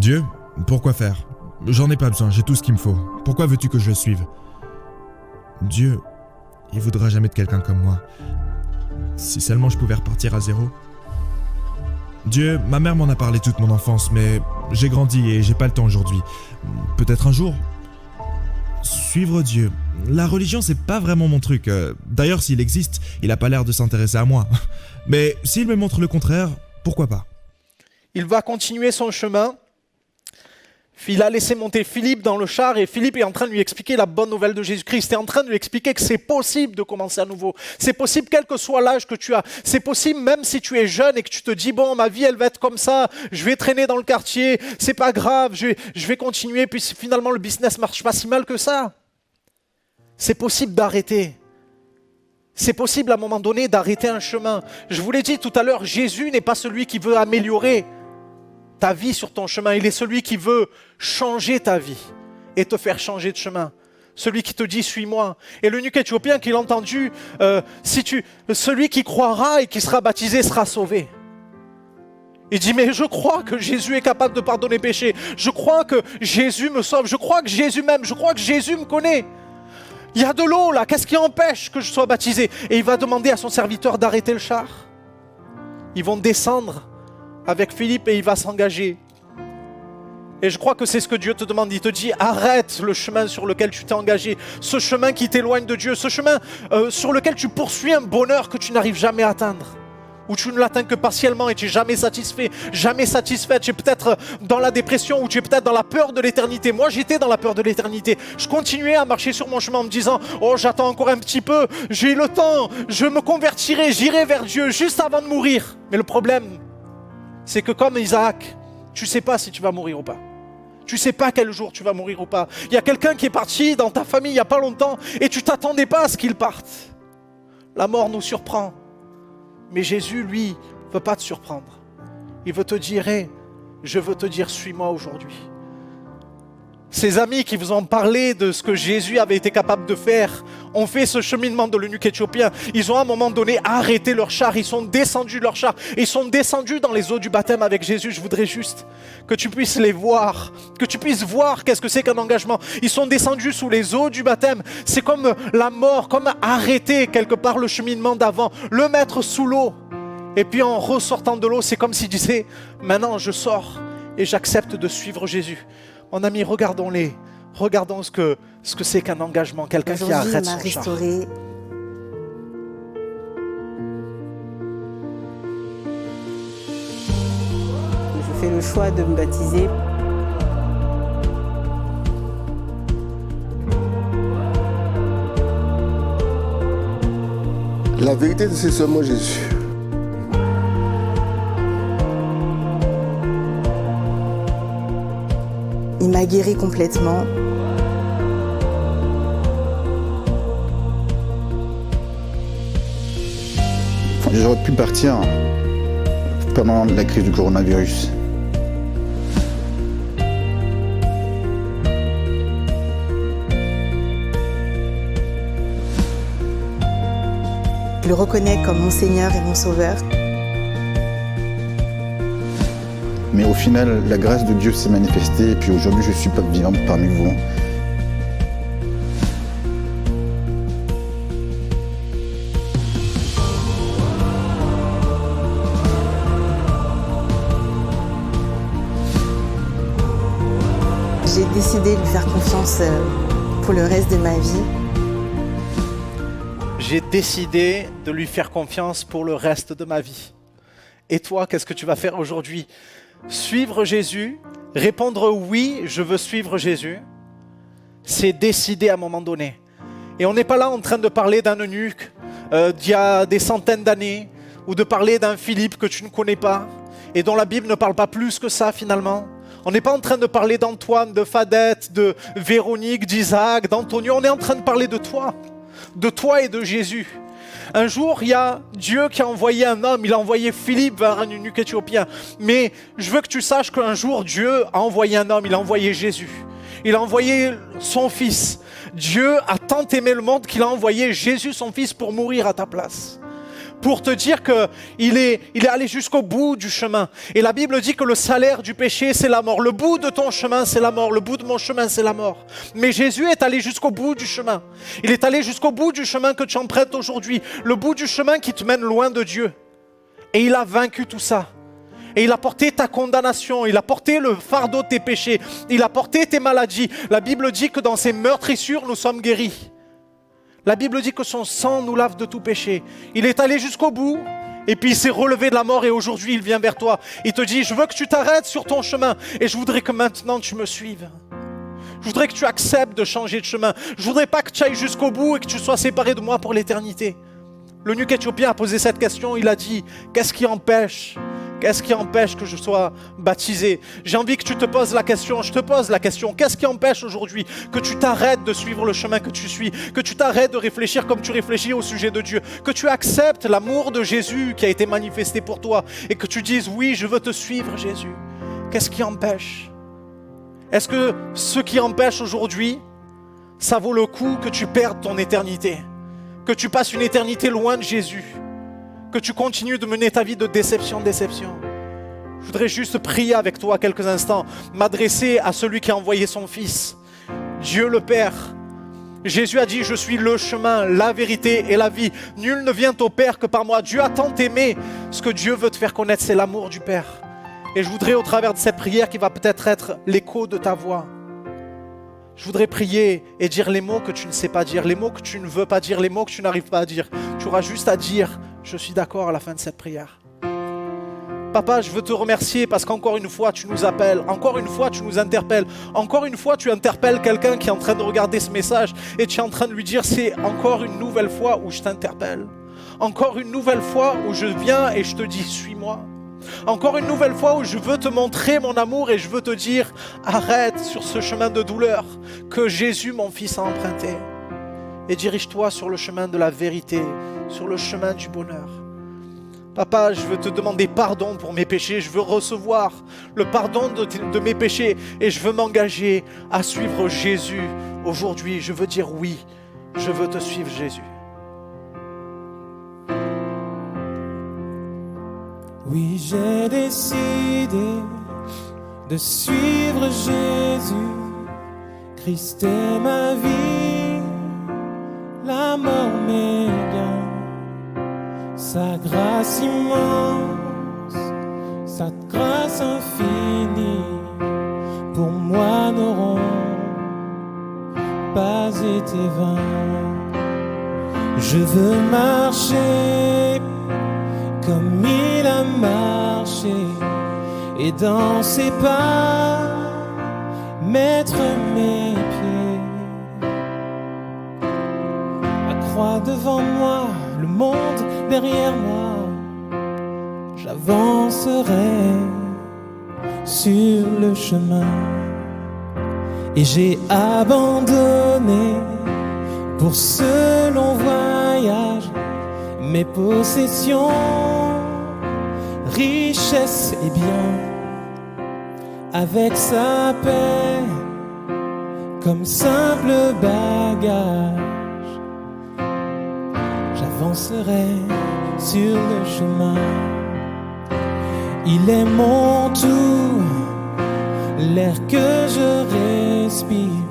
Dieu, pourquoi faire? J'en ai pas besoin, j'ai tout ce qu'il me faut. Pourquoi veux-tu que je le suive? Dieu, il voudra jamais de quelqu'un comme moi. Si seulement je pouvais repartir à zéro. Dieu, ma mère m'en a parlé toute mon enfance, mais j'ai grandi et j'ai pas le temps aujourd'hui. Peut-être un jour. Suivre Dieu. La religion, c'est pas vraiment mon truc. D'ailleurs, s'il existe, il a pas l'air de s'intéresser à moi. Mais s'il me montre le contraire, pourquoi pas? Il va continuer son chemin. Il a laissé monter Philippe dans le char et Philippe est en train de lui expliquer la bonne nouvelle de Jésus-Christ. Il est en train de lui expliquer que c'est possible de commencer à nouveau. C'est possible quel que soit l'âge que tu as. C'est possible même si tu es jeune et que tu te dis « Bon, ma vie, elle va être comme ça. Je vais traîner dans le quartier. C'est pas grave. Je vais continuer. Puis finalement, le business marche pas si mal que ça. » C'est possible d'arrêter. C'est possible à un moment donné d'arrêter un chemin. Je vous l'ai dit tout à l'heure, Jésus n'est pas celui qui veut améliorer ta vie sur ton chemin. Il est celui qui veut changer ta vie et te faire changer de chemin. Celui qui te dit « suis-moi ». Et l'eunuque éthiopien qui l'a entendu, celui qui croira et qui sera baptisé sera sauvé. Il dit « mais je crois que Jésus est capable de pardonner les péchés. Je crois que Jésus me sauve. Je crois que Jésus m'aime. Je crois que Jésus me connaît. Il y a de l'eau là. Qu'est-ce qui empêche que je sois baptisé ?» Et il va demander à son serviteur d'arrêter le char. Ils vont descendre avec Philippe et il va s'engager. Et je crois que c'est ce que Dieu te demande. Il te dit, arrête le chemin sur lequel tu t'es engagé, ce chemin qui t'éloigne de Dieu, ce chemin sur lequel tu poursuis un bonheur que tu n'arrives jamais à atteindre, où tu ne l'atteins que partiellement et tu n'es jamais satisfait, jamais satisfaite. Tu es peut-être dans la dépression ou tu es peut-être dans la peur de l'éternité. Moi, j'étais dans la peur de l'éternité. Je continuais à marcher sur mon chemin en me disant, oh, j'attends encore un petit peu, j'ai le temps, je me convertirai, j'irai vers Dieu juste avant de mourir. Mais le problème, c'est que comme Isaac, tu ne sais pas si tu vas mourir ou pas. Tu ne sais pas quel jour tu vas mourir ou pas. Il y a quelqu'un qui est parti dans ta famille il n'y a pas longtemps et tu ne t'attendais pas à ce qu'il parte. La mort nous surprend. Mais Jésus, lui, ne veut pas te surprendre. Il veut te dire, hey, je veux te dire, suis-moi aujourd'hui. Ces amis qui vous ont parlé de ce que Jésus avait été capable de faire ont fait ce cheminement de l'eunuque éthiopien. Ils ont à un moment donné arrêté leur char, ils sont descendus de leur char, ils sont descendus dans les eaux du baptême avec Jésus. Je voudrais juste que tu puisses les voir, que tu puisses voir qu'est-ce que c'est qu'un engagement. Ils sont descendus sous les eaux du baptême. C'est comme la mort, comme arrêter quelque part le cheminement d'avant, le mettre sous l'eau. Et puis en ressortant de l'eau, c'est comme s'il disait, maintenant je sors et j'accepte de suivre Jésus. Mon ami, regardons-les. Regardons ce que c'est qu'un engagement, quelqu'un qui arrête son char. Restauré. Je fais le choix de me baptiser. La vérité, c'est seulement Jésus. Il m'a guéri complètement. J'aurais pu partir pendant la crise du coronavirus. Je le reconnais comme mon Seigneur et mon Sauveur. Mais au final, la grâce de Dieu s'est manifestée et puis aujourd'hui, je suis pas vivant parmi vous. J'ai décidé de lui faire confiance pour le reste de ma vie. J'ai décidé de lui faire confiance pour le reste de ma vie. Et toi, qu'est-ce que tu vas faire aujourd'hui ? Suivre Jésus, répondre oui, je veux suivre Jésus, c'est décider à un moment donné. Et on n'est pas là en train de parler d'un eunuque d'il y a des centaines d'années, ou de parler d'un Philippe que tu ne connais pas, et dont la Bible ne parle pas plus que ça finalement. On n'est pas en train de parler d'Antoine, de Fadette, de Véronique, d'Isaac, d'Antonio, on est en train de parler de toi et de Jésus. Un jour, il y a Dieu qui a envoyé un homme, il a envoyé Philippe vers un eunuque éthiopien. Mais je veux que tu saches qu'un jour, Dieu a envoyé un homme, il a envoyé Jésus. Il a envoyé son fils. Dieu a tant aimé le monde qu'il a envoyé Jésus, son fils, pour mourir à ta place. pour te dire qu'il est allé jusqu'au bout du chemin. Et la Bible dit que le salaire du péché, c'est la mort. Le bout de ton chemin, c'est la mort. Le bout de mon chemin, c'est la mort. Mais Jésus est allé jusqu'au bout du chemin. Il est allé jusqu'au bout du chemin que tu empruntes aujourd'hui. Le bout du chemin qui te mène loin de Dieu. Et il a vaincu tout ça. Et il a porté ta condamnation, il a porté le fardeau de tes péchés, il a porté tes maladies. La Bible dit que dans ses meurtrissures, nous sommes guéris. La Bible dit que son sang nous lave de tout péché. Il est allé jusqu'au bout, et puis il s'est relevé de la mort, et aujourd'hui il vient vers toi. Il te dit, je veux que tu t'arrêtes sur ton chemin, et je voudrais que maintenant tu me suives. Je voudrais que tu acceptes de changer de chemin. Je voudrais pas que tu ailles jusqu'au bout et que tu sois séparé de moi pour l'éternité. L'eunuque éthiopien a posé cette question, il a dit, qu'est-ce qui empêche que je sois baptisé? J'ai envie que tu te poses la question, je te pose la question. Qu'est-ce qui empêche aujourd'hui que tu t'arrêtes de suivre le chemin que tu suis, que tu t'arrêtes de réfléchir comme tu réfléchis au sujet de Dieu, que tu acceptes l'amour de Jésus qui a été manifesté pour toi et que tu dises, oui, je veux te suivre, Jésus. Qu'est-ce qui empêche? Est-ce que ce qui empêche aujourd'hui, ça vaut le coup que tu perdes ton éternité, que tu passes une éternité loin de Jésus, que tu continues de mener ta vie de déception en déception? Je voudrais juste prier avec toi quelques instants, m'adresser à celui qui a envoyé son Fils, Dieu le Père. Jésus a dit, je suis le chemin, la vérité et la vie. Nul ne vient au Père que par moi. Dieu a tant aimé. Ce que Dieu veut te faire connaître, c'est l'amour du Père. Et je voudrais, au travers de cette prière qui va peut-être être l'écho de ta voix, je voudrais prier et dire les mots que tu ne sais pas dire, les mots que tu ne veux pas dire, les mots que tu n'arrives pas à dire. Tu auras juste à dire, je suis d'accord à la fin de cette prière. Papa, je veux te remercier parce qu'encore une fois, tu nous appelles, encore une fois, tu nous interpelles, encore une fois, tu interpelles quelqu'un qui est en train de regarder ce message et tu es en train de lui dire, c'est encore une nouvelle fois où je t'interpelle. Encore une nouvelle fois où je viens et je te dis, suis-moi. Encore une nouvelle fois où je veux te montrer mon amour et je veux te dire, arrête sur ce chemin de douleur que Jésus, mon Fils, a emprunté. Et dirige-toi sur le chemin de la vérité, sur le chemin du bonheur. Papa, je veux te demander pardon pour mes péchés, je veux recevoir le pardon de mes péchés et je veux m'engager à suivre Jésus aujourd'hui. Je veux dire oui, je veux te suivre Jésus. Oui, j'ai décidé de suivre Jésus. Christ est ma vie, la mort m'est bien. Sa grâce immense, sa grâce infinie, pour moi n'auront pas été vains. Je veux marcher comme il a marché, et dans ses pas mettre mes pieds. La croix devant moi, le monde derrière moi, j'avancerai sur le chemin. Et j'ai abandonné pour ce long voyage mes possessions, richesses et biens, avec sa paix comme simple bagage. J'avancerai sur le chemin. Il est mon tout, l'air que je respire.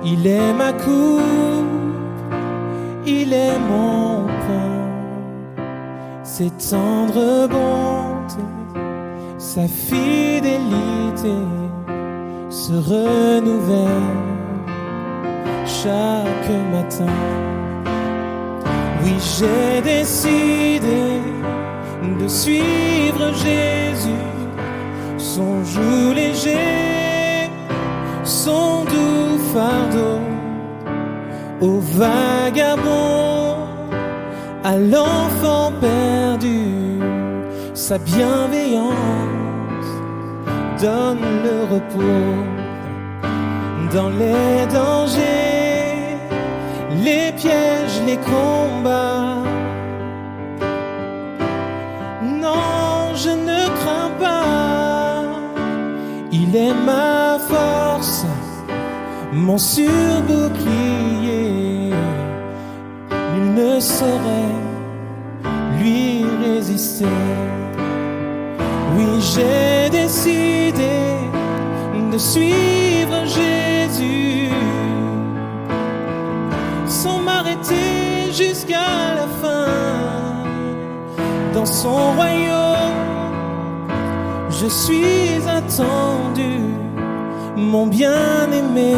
Il est ma coupe, il est mon pain. Ses tendres bontés, sa fidélité se renouvelle chaque matin. Oui, j'ai décidé de suivre Jésus, son joug léger, son doux fardeau, au vagabond, à l'enfant perdu, sa bienveillance donne le repos dans les dangers, les pièges, les combats. Non, je ne crains pas, il est ma force, mon surbouclier. Nul ne saurait lui résister. Oui, j'ai décidé de suivre Jésus sans m'arrêter jusqu'à la fin. Dans son royaume, je suis attendu. Mon bien-aimé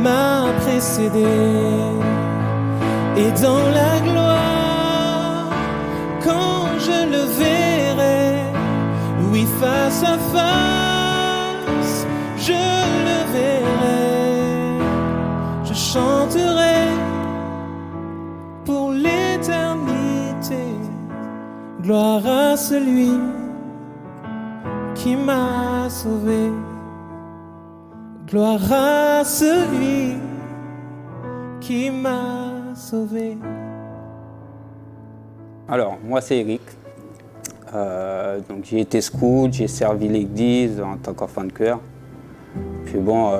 m'a précédé. Et dans la gloire, quand je le verrai, oui, face à face, je le verrai. Je chanterai pour l'éternité, gloire à celui qui m'a sauvé. Gloire à celui qui m'a sauvé. Alors, moi c'est Eric. Donc j'ai été scout, j'ai servi l'église en tant qu'enfant de chœur. Puis bon,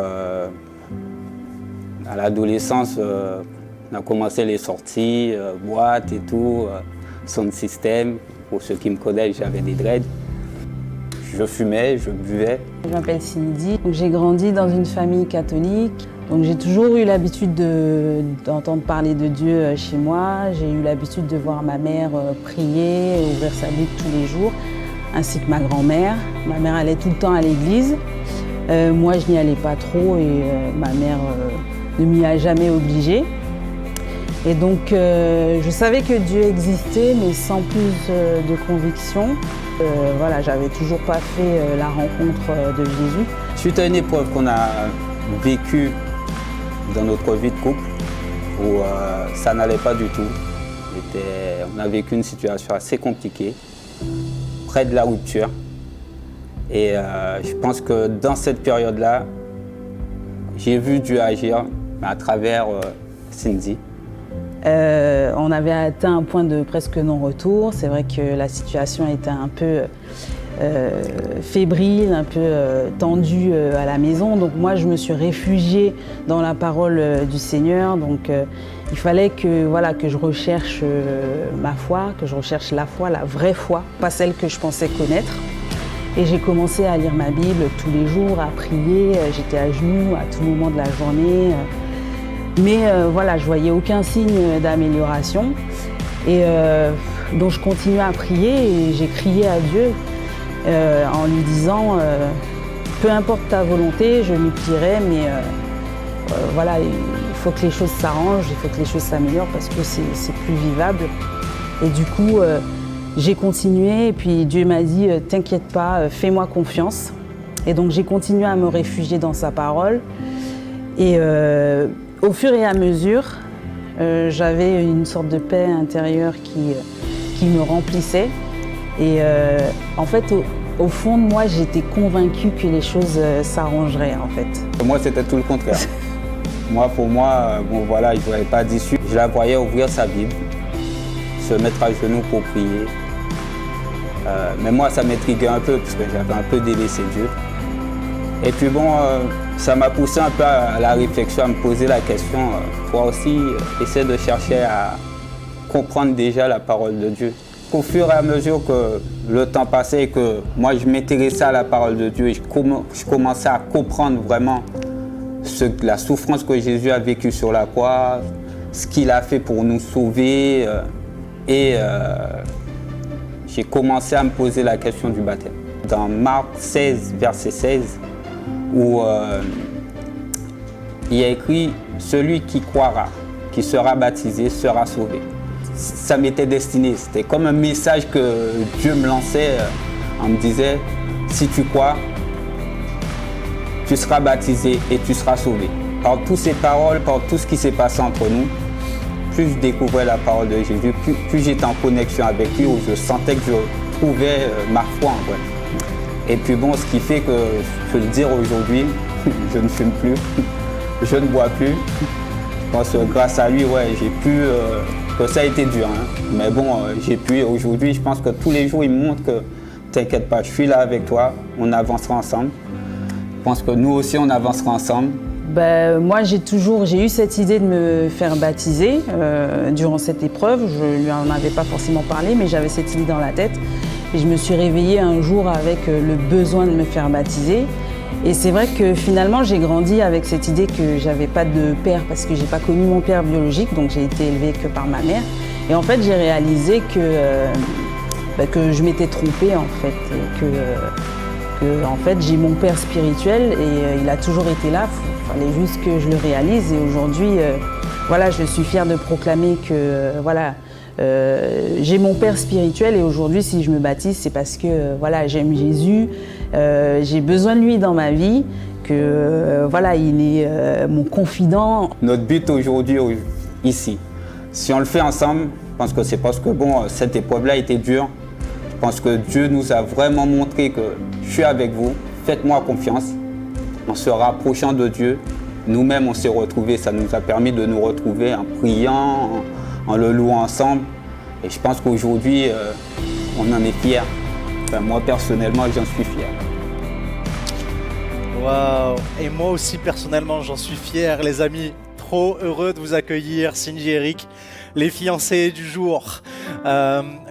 à l'adolescence, on a commencé les sorties, boîtes et tout, sound system. Pour ceux qui me connaissent, j'avais des dreads. Je fumais, je buvais. Je m'appelle Cindy, j'ai grandi dans une famille catholique. Donc j'ai toujours eu l'habitude d'entendre parler de Dieu chez moi. J'ai eu l'habitude de voir ma mère prier et ouvrir sa Bible tous les jours, ainsi que ma grand-mère. Ma mère allait tout le temps à l'église. Moi, je n'y allais pas trop et ma mère ne m'y a jamais obligée. Et donc, je savais que Dieu existait, mais sans plus de conviction. Voilà, j'avais toujours pas fait la rencontre de Jésus. Suite à une épreuve qu'on a vécue dans notre vie de couple, où ça n'allait pas du tout. On a vécu une situation assez compliquée, près de la rupture. Et je pense que dans cette période-là, j'ai vu Dieu agir à travers Cindy. On avait atteint un point de presque non-retour. C'est vrai que la situation était un peu fébrile, un peu tendue à la maison. Donc moi, je me suis réfugiée dans la parole du Seigneur. Donc il fallait que, voilà, que je recherche ma foi, que je recherche la foi, la vraie foi, pas celle que je pensais connaître. Et j'ai commencé à lire ma Bible tous les jours, à prier. J'étais à genoux à tout moment de la journée. Mais voilà, je voyais aucun signe d'amélioration. Et donc je continuais à prier et j'ai crié à Dieu en lui disant peu importe ta volonté, je m'y plierai, mais voilà, il faut que les choses s'arrangent, il faut que les choses s'améliorent parce que c'est plus vivable. Et du coup, j'ai continué et puis Dieu m'a dit t'inquiète pas, fais-moi confiance. Et donc j'ai continué à me réfugier dans sa parole. Et au fur et à mesure, j'avais une sorte de paix intérieure qui me remplissait. Et en fait, au fond de moi, j'étais convaincue que les choses s'arrangeraient, en fait. Moi, c'était tout le contraire. Pour moi, bon voilà, je ne voyais pas d'issue. Je la voyais ouvrir sa Bible, se mettre à genoux pour prier. Mais moi, ça m'intriguait un peu, parce que j'avais un peu délaissé Dieu. Et puis bon, ça m'a poussé un peu à la réflexion, à me poser la question, toi aussi, essayer de chercher à comprendre déjà la parole de Dieu. Au fur et à mesure que le temps passait et que moi je m'intéressais à la parole de Dieu et je commençais à comprendre vraiment la souffrance que Jésus a vécue sur la croix, ce qu'il a fait pour nous sauver, et j'ai commencé à me poser la question du baptême. Dans Marc 16, verset 16, où il y a écrit « Celui qui croira, qui sera baptisé, sera sauvé ». Ça m'était destiné, c'était comme un message que Dieu me lançait en me disait « Si tu crois, tu seras baptisé et tu seras sauvé ». Par toutes ces paroles, par tout ce qui s'est passé entre nous, plus je découvrais la parole de Jésus, plus j'étais en connexion avec lui, où je sentais que je trouvais ma foi en vrai. Et puis bon, ce qui fait que, je peux le dire aujourd'hui, je ne fume plus, je ne bois plus. Je pense que grâce à lui, ouais, j'ai pu, que ça a été dur, hein. Mais bon, j'ai pu, aujourd'hui, je pense que tous les jours, il me montre que t'inquiète pas, je suis là avec toi, on avancera ensemble. Je pense que nous aussi, on avancera ensemble. Moi, j'ai eu cette idée de me faire baptiser durant cette épreuve. Je ne lui en avais pas forcément parlé, mais j'avais cette idée dans la tête. Et je me suis réveillée un jour avec le besoin de me faire baptiser. Et c'est vrai que finalement, j'ai grandi avec cette idée que j'avais pas de père parce que j'ai pas connu mon père biologique, donc j'ai été élevée que par ma mère. Et en fait, j'ai réalisé que je m'étais trompée en fait, que en fait, j'ai mon père spirituel et il a toujours été là. Il fallait juste que je le réalise. Et aujourd'hui, voilà, je suis fière de proclamer que j'ai mon père spirituel et aujourd'hui, si je me baptise, c'est parce que voilà, j'aime Jésus, j'ai besoin de lui dans ma vie, que voilà, il est mon confident. Notre but aujourd'hui, ici, si on le fait ensemble, je pense que c'est parce que cette épreuve-là a été dure. Je pense que Dieu nous a vraiment montré que je suis avec vous, faites-moi confiance. En se rapprochant de Dieu, nous-mêmes on s'est retrouvés, ça nous a permis de nous retrouver en priant, en le louant ensemble. Et je pense qu'aujourd'hui, on en est fiers. Enfin, moi personnellement, j'en suis fier. Waouh! Et moi aussi personnellement, j'en suis fier, les amis. Trop heureux de vous accueillir, Cindy et Eric, les fiancés du jour.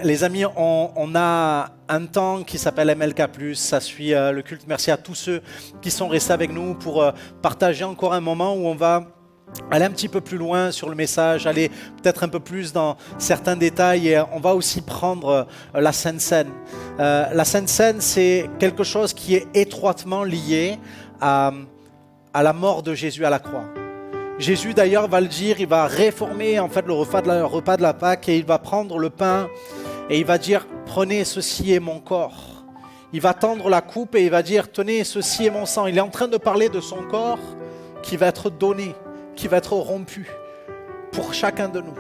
Les amis, on a un temps qui s'appelle MLK+, ça suit le culte. Merci à tous ceux qui sont restés avec nous pour partager encore un moment où on va aller un petit peu plus loin sur le message, aller peut-être un peu plus dans certains détails et on va aussi prendre la Sainte Seine. La Sainte Seine, c'est quelque chose qui est étroitement lié à la mort de Jésus à la croix. Jésus d'ailleurs va le dire, il va réformer en fait le repas de la Pâque et il va prendre le pain et il va dire « Prenez, ceci est mon corps ». Il va tendre la coupe et il va dire « Tenez, ceci est mon sang ». Il est en train de parler de son corps qui va être donné, qui va être rompu pour chacun de nous.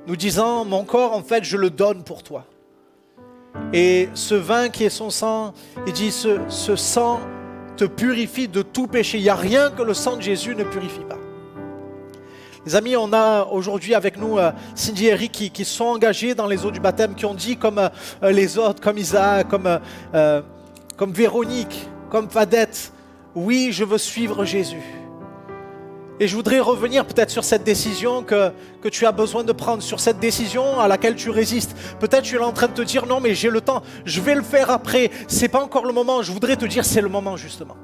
Nous disant « Mon corps, en fait, je le donne pour toi ». Et ce vin qui est son sang, il dit « Ce sang te purifie de tout péché. Il n'y a rien que le sang de Jésus ne purifie pas. » Les amis, on a aujourd'hui avec nous Cindy et Eric qui sont engagés dans les eaux du baptême, qui ont dit comme les autres, comme Isaac, comme Véronique, comme Fadette, oui, je veux suivre Jésus. Et je voudrais revenir peut-être sur cette décision que tu as besoin de prendre, sur cette décision à laquelle tu résistes. Peut-être tu es en train de te dire, non mais j'ai le temps, je vais le faire après, c'est pas encore le moment. Je voudrais te dire, c'est le moment justement.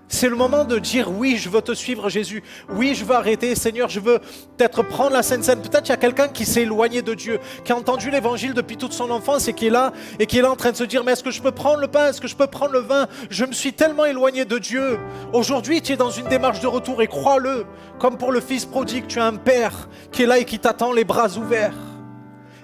C'est le moment de dire, oui, je veux te suivre Jésus. Oui, je veux arrêter, Seigneur, je veux peut-être prendre la Sainte Seine. Peut-être qu'il y a quelqu'un qui s'est éloigné de Dieu, qui a entendu l'évangile depuis toute son enfance et qui est là en train de se dire, mais est-ce que je peux prendre le pain? Est-ce que je peux prendre le vin? Je me suis tellement éloigné de Dieu. Aujourd'hui, tu es dans une démarche de retour et crois-le, comme pour le fils prodigue, tu as un père qui est là et qui t'attend les bras ouverts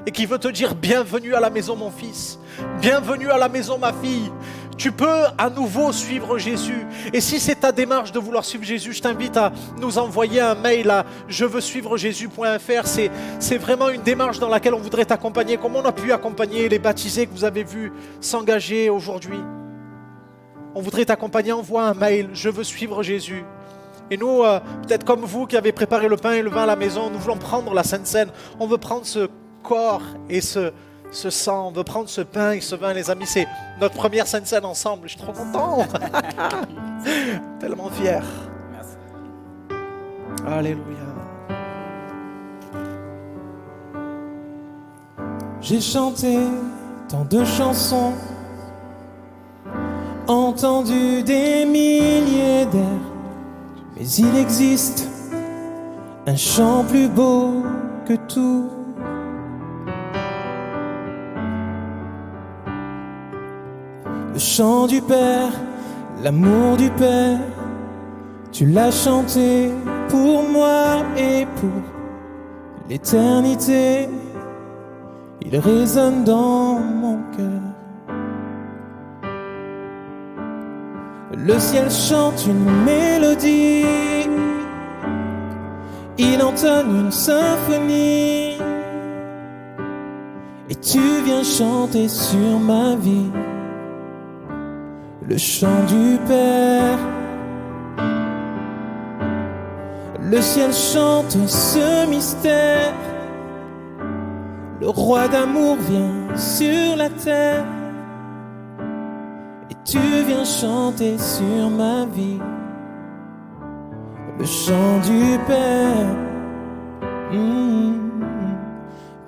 et qui veut te dire, bienvenue à la maison mon fils, bienvenue à la maison ma fille. Tu peux à nouveau suivre Jésus. Et si c'est ta démarche de vouloir suivre Jésus, je t'invite à nous envoyer un mail à jeveussuivrejesus.fr. C'est vraiment une démarche dans laquelle on voudrait t'accompagner, comme on a pu accompagner les baptisés que vous avez vus s'engager aujourd'hui. On voudrait t'accompagner, envoie un mail, je veux suivre Jésus. Et nous, peut-être comme vous qui avez préparé le pain et le vin à la maison, nous voulons prendre la Sainte Seine. On veut prendre ce corps et ce sang, on veut prendre ce pain et ce vin, les amis, c'est notre première Sainte Seine ensemble. Je suis trop content. Tellement fier. Merci. Alléluia. J'ai chanté tant de chansons, entendu des milliers d'airs, mais il existe un chant plus beau que tout. Le chant du Père, l'amour du Père, tu l'as chanté pour moi et pour l'éternité. Il résonne dans mon cœur. Le ciel chante une mélodie, il entonne une symphonie, et tu viens chanter sur ma vie. Le chant du Père. Le ciel chante ce mystère. Le roi d'amour vient sur la terre. Et tu viens chanter sur ma vie. chant du Père.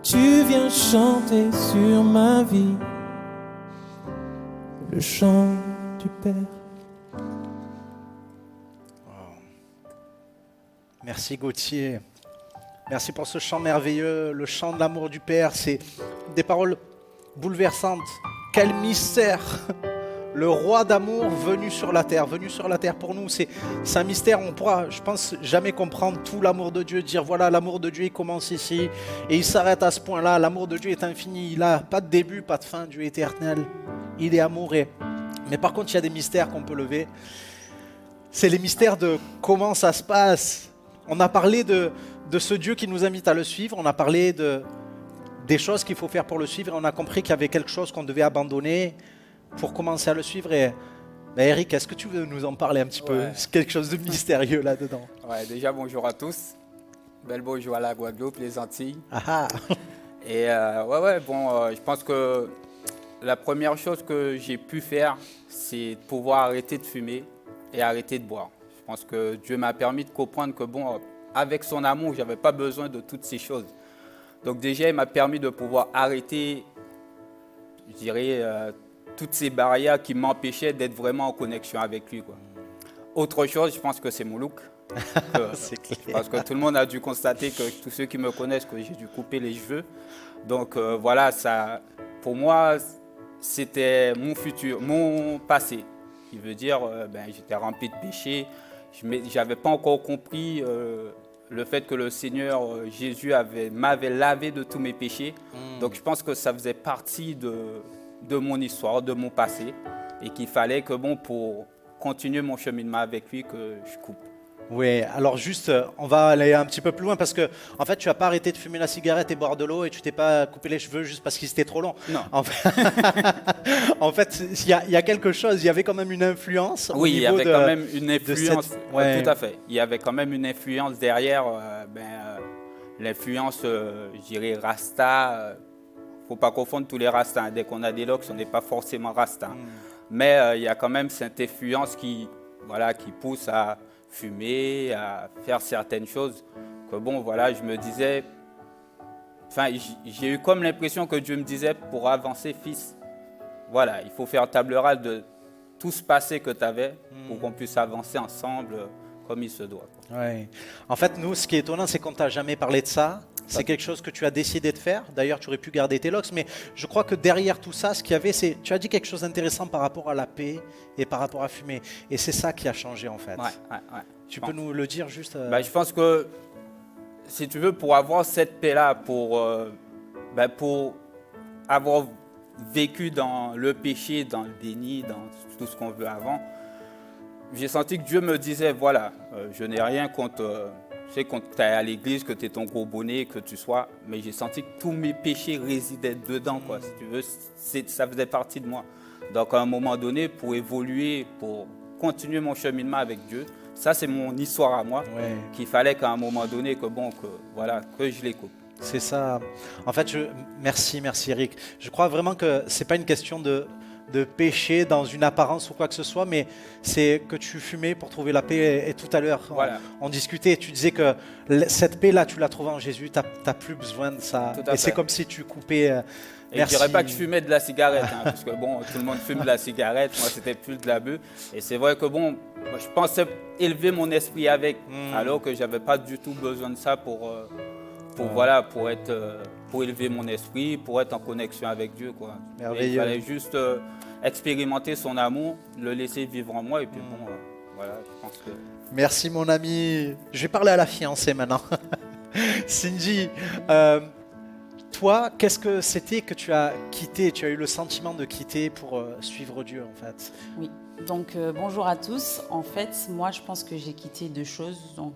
Tu viens chanter sur ma vie, le chant du Père. Merci Gauthier. Merci pour ce chant merveilleux, le chant de l'amour du Père. C'est des paroles bouleversantes. Quel mystère! Le roi d'amour venu sur la terre pour nous. C'est un mystère, on pourra, je pense, jamais comprendre tout l'amour de Dieu, dire voilà, l'amour de Dieu il commence ici et il s'arrête à ce point-là. L'amour de Dieu est infini, il n'a pas de début, pas de fin, Dieu est éternel, il est amour. Mais par contre, il y a des mystères qu'on peut lever. C'est les mystères de comment ça se passe. On a parlé de ce Dieu qui nous invite à le suivre, on a parlé des choses qu'il faut faire pour le suivre et on a compris qu'il y avait quelque chose qu'on devait abandonner pour commencer à le suivre. Et Eric, est-ce que tu veux nous en parler un petit peu? C'est quelque chose de mystérieux là-dedans. Ouais, déjà bonjour à tous. Bel bonjour à la Guadeloupe, les Antilles. Ah. Et je pense que la première chose que j'ai pu faire, c'est de pouvoir arrêter de fumer et arrêter de boire. Je pense que Dieu m'a permis de comprendre que avec son amour, je n'avais pas besoin de toutes ces choses. Donc déjà, il m'a permis de pouvoir arrêter, je dirais, toutes ces barrières qui m'empêchaient d'être vraiment en connexion avec lui, quoi. Autre chose, je pense que c'est mon look. C'est clair. Parce que tout le monde a dû constater que tous ceux qui me connaissent, que j'ai dû couper les cheveux. Donc voilà, ça, pour moi, c'était mon futur, mon passé. Qui veut dire, j'étais rempli de péchés. Je n'avais pas encore compris le fait que le Seigneur Jésus m'avait lavé de tous mes péchés. Donc je pense que ça faisait partie de mon histoire, de mon passé, et qu'il fallait que pour continuer mon cheminement avec lui, que je coupe. Oui, alors juste, on va aller un petit peu plus loin parce que, en fait, tu n'as pas arrêté de fumer la cigarette et boire de l'eau et tu t'es pas coupé les cheveux juste parce qu'ils étaient trop longs. Non. En fait, il y a quelque chose, il y avait quand même une influence. Oui, il y avait quand même une influence. Ouais. Tout à fait. Il y avait quand même une influence derrière, l'influence, je dirais, Rasta. Faut pas confondre tous les Rastas. Dès qu'on a des locks, on n'est pas forcément Rasta. Mais il y a quand même cette influence qui pousse à fumer, à faire certaines choses. Que je me disais... j'ai eu comme l'impression que Dieu me disait, pour avancer, fils, voilà, il faut faire table rase de tout ce passé que tu avais pour qu'on puisse avancer ensemble comme il se doit. Ouais. En fait, nous, ce qui est étonnant, c'est qu'on ne t'a jamais parlé de ça. C'est quelque chose que tu as décidé de faire. D'ailleurs, tu aurais pu garder tes locks, mais je crois que derrière tout ça, ce qu'il y avait, c'est... Tu as dit quelque chose d'intéressant par rapport à la paix et par rapport à fumer. Et c'est ça qui a changé, en fait. Ouais. Tu peux nous le dire juste Je pense que, si tu veux, pour avoir cette paix-là, pour avoir vécu dans le péché, dans le déni, dans tout ce qu'on veut avant, j'ai senti que Dieu me disait, voilà, je n'ai rien contre... Je sais quand tu es à l'église, que tu es ton gros bonnet, que tu sois, mais j'ai senti que tous mes péchés résidaient dedans, quoi. Si tu veux, ça faisait partie de moi. Donc à un moment donné, pour évoluer, pour continuer mon cheminement avec Dieu, ça c'est mon histoire à moi, qu'il fallait qu'à un moment donné, que je les coupe. C'est ça. En fait, merci Eric. Je crois vraiment que c'est pas une question de péché dans une apparence ou quoi que ce soit, mais c'est que tu fumais pour trouver la paix. Et tout à l'heure, on discutait, tu disais que cette paix-là, tu l'as trouvée en Jésus, tu n'as plus besoin de ça. Et c'est comme si tu coupais... Et je ne dirais pas que je fumais de la cigarette, parce que tout le monde fume de la cigarette, moi c'était plus de l'abus. Et c'est vrai que je pensais élever mon esprit avec, alors que je n'avais pas du tout besoin de ça pour élever mon esprit, pour être en connexion avec Dieu, quoi. Il fallait juste expérimenter son amour, le laisser vivre en moi, et puis je pense que... Merci mon ami. Je vais parler à la fiancée maintenant. Cindy, toi, qu'est-ce que c'était que tu as quitté, tu as eu le sentiment de quitter pour suivre Dieu, en fait? Oui, donc bonjour à tous. En fait, moi, je pense que j'ai quitté deux choses. Donc,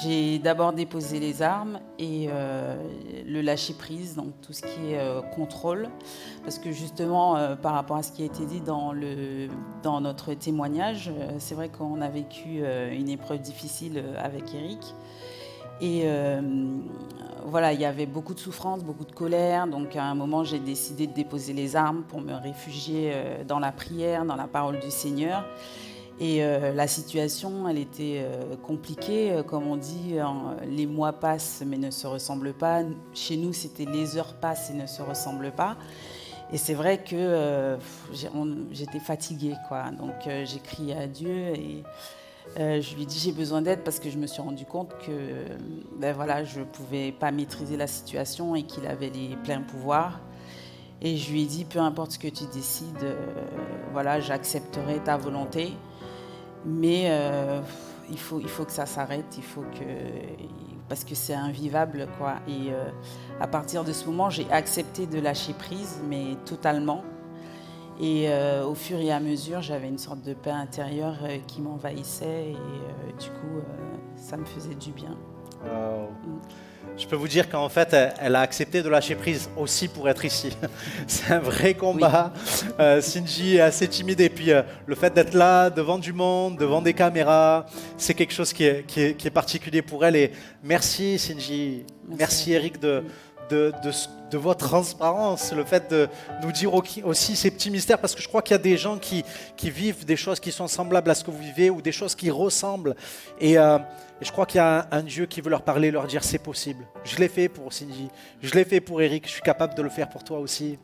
j'ai d'abord déposé les armes et le lâcher-prise, donc tout ce qui est contrôle. Parce que justement, par rapport à ce qui a été dit dans notre témoignage, c'est vrai qu'on a vécu une épreuve difficile avec Eric. Et il y avait beaucoup de souffrance, beaucoup de colère. Donc à un moment, j'ai décidé de déposer les armes pour me réfugier dans la prière, dans la parole du Seigneur. Et la situation, elle était compliquée. Comme on dit, les mois passent mais ne se ressemblent pas. Chez nous, c'était les heures passent et ne se ressemblent pas. Et c'est vrai que j'étais fatiguée, quoi. Donc j'ai crié à Dieu et je lui ai dit j'ai besoin d'aide parce que je me suis rendu compte que je ne pouvais pas maîtriser la situation et qu'il avait les pleins pouvoirs. Et je lui ai dit peu importe ce que tu décides, j'accepterai ta volonté. Mais il faut que ça s'arrête, parce que c'est invivable, quoi. Et à partir de ce moment, j'ai accepté de lâcher prise, mais totalement. Et au fur et à mesure, j'avais une sorte de paix intérieure qui m'envahissait et du coup, ça me faisait du bien. Wow. Je peux vous dire qu'en fait, elle a accepté de lâcher prise aussi pour être ici. C'est un vrai combat. Oui. Cindy est assez timide et puis le fait d'être là, devant du monde, devant des caméras, c'est quelque chose qui est particulier pour elle. Et merci Cindy, merci Eric de votre transparence, le fait de nous dire aussi ces petits mystères, parce que je crois qu'il y a des gens qui vivent des choses qui sont semblables à ce que vous vivez ou des choses qui ressemblent. Et je crois qu'il y a un Dieu qui veut leur parler, leur dire c'est possible. Je l'ai fait pour Cindy, je l'ai fait pour Eric, je suis capable de le faire pour toi aussi.